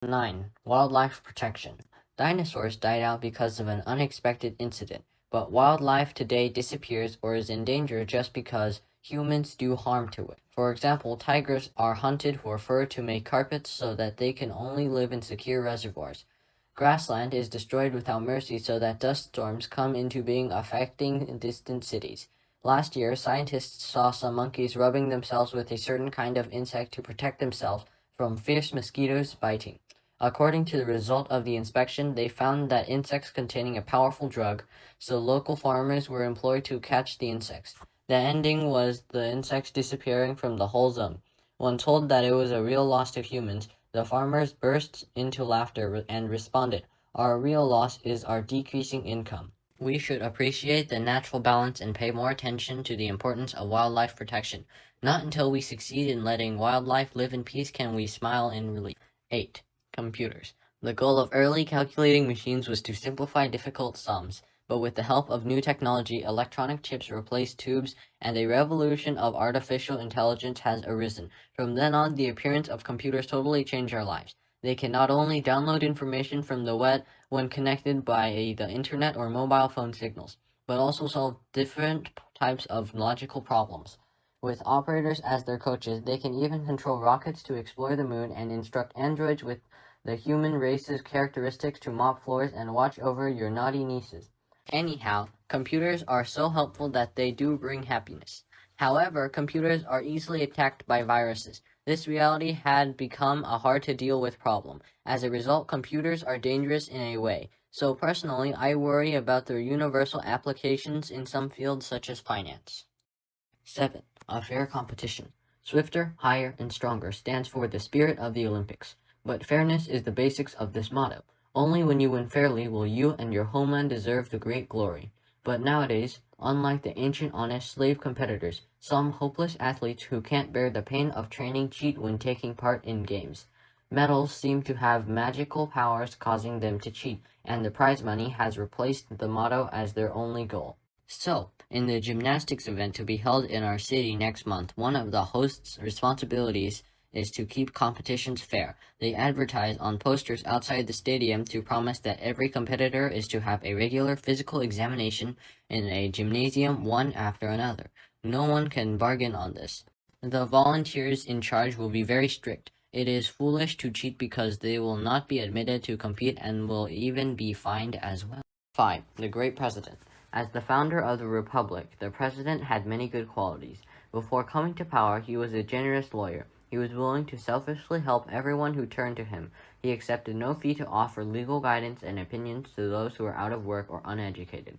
9. Wildlife protection. Dinosaurs died out because of an unexpected incident, but wildlife today disappears or is in danger just because humans do harm to it. For example, tigers are hunted for fur to make carpets so that they can only live in secure reservoirs. Grassland is destroyed without mercy so that dust storms come into being, affecting distant cities. Last year, scientists saw some monkeys rubbing themselves with a certain kind of insect to protect themselves from fierce mosquitoes biting. According to the result of the inspection, they found that insects containing a powerful drug, so local farmers were employed to catch the insects. The ending was the insects disappearing from the whole zone. When told that it was a real loss to humans, the farmers burst into laughter and responded, "Our real loss is our decreasing income." We should appreciate the natural balance and pay more attention to the importance of wildlife protection. Not until we succeed in letting wildlife live in peace can we smile in relief. 8. Computers. The goal of early calculating machines was to simplify difficult sums, but with the help of new technology, electronic chips replaced tubes, and a revolution of artificial intelligence has arisen. From then on, the appearance of computers totally changed our lives. They can not only download information from the web when connected by the internet or mobile phone signals, but also solve different types of logical problems. With operators as their coaches, they can even control rockets to explore the moon and instruct androids with the human race's characteristics to mop floors and watch over your naughty nieces. Anyhow, computers are so helpful that they do bring happiness. However, computers are easily attacked by viruses. This reality had become a hard-to-deal-with problem. As a result, computers are dangerous in a way. So personally, I worry about their universal applications in some fields such as finance. 7. A fair competition. Swifter, higher, and stronger stands for the spirit of the Olympics. But fairness is the basics of this motto. Only when you win fairly will you and your homeland deserve the great glory. But nowadays, unlike the ancient honest slave competitors, some hopeless athletes who can't bear the pain of training cheat when taking part in games. Medals seem to have magical powers causing them to cheat, and the prize money has replaced the motto as their only goal. So, in the gymnastics event to be held in our city next month, one of the host's responsibilities is to keep competitions fair. They advertise on posters outside the stadium to promise that every competitor is to have a regular physical examination in a gymnasium one after another. No one can bargain on this. The volunteers in charge will be very strict. It is foolish to cheat because they will not be admitted to compete and will even be fined as well. 5. The Great President. As the founder of the Republic, the President had many good qualities. Before coming to power, he was a generous lawyer. He was willing to selfishly help everyone who turned to him. He accepted no fee to offer legal guidance and opinions to those who were out of work or uneducated.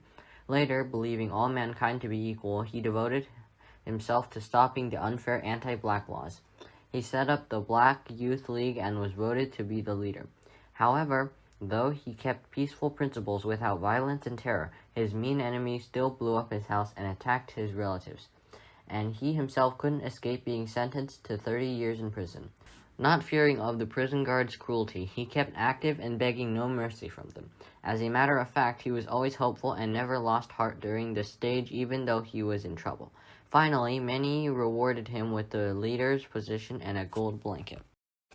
Later, believing all mankind to be equal, he devoted himself to stopping the unfair anti-black laws. He set up the Black Youth League and was voted to be the leader. However, though he kept peaceful principles without violence and terror, his mean enemies still blew up his house and attacked his relatives, and he himself couldn't escape being sentenced to 30 years in prison. Not fearing of the prison guards' cruelty, he kept active and begging no mercy from them. As a matter of fact, he was always hopeful and never lost heart during this stage even though he was in trouble. Finally, many rewarded him with the leader's position and a gold blanket.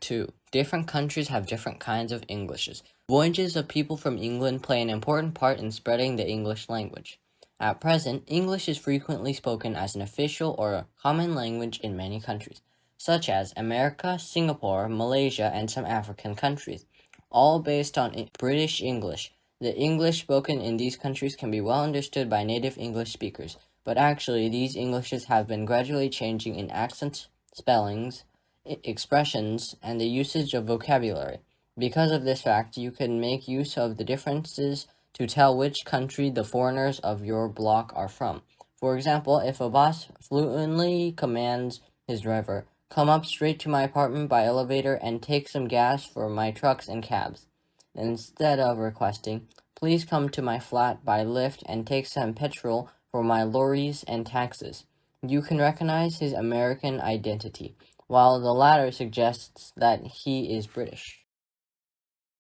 2. Different countries have different kinds of Englishes. Voyages of people from England play an important part in spreading the English language. At present, English is frequently spoken as an official or common language in many countries, such as America, Singapore, Malaysia, and some African countries, all based on British English. The English spoken in these countries can be well understood by native English speakers, but actually these Englishes have been gradually changing in accents, spellings, expressions, and the usage of vocabulary. Because of this fact, you can make use of the differences to tell which country the foreigners of your block are from. For example, if a boss fluently commands his driver, "Come up straight to my apartment by elevator and take some gas for my trucks and cabs," instead of requesting, "Please come to my flat by lift and take some petrol for my lorries and taxes," you can recognize his American identity, while the latter suggests that he is British.